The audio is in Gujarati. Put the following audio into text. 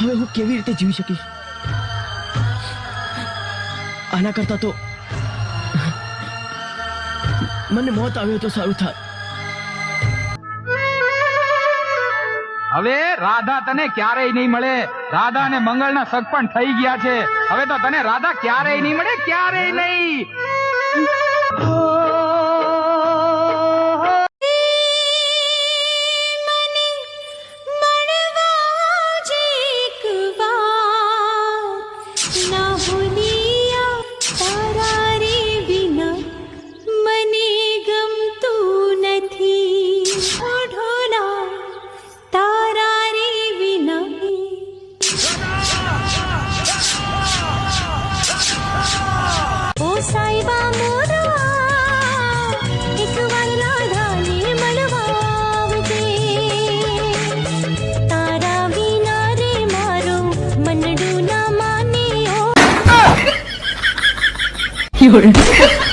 હવે હું કેવી રીતે જીવી શકીશ? આના કરતા તો મને મોત આવ્યો તો સારું થાય. હવે રાધા તને ક્યારેય નહીં મળે. રાધા અને મંગળના સગ પણ થઈ ગયા છે. હવે તો તને રાધા ક્યારેય નહીં મળે, ક્યારેય નહીં.有人。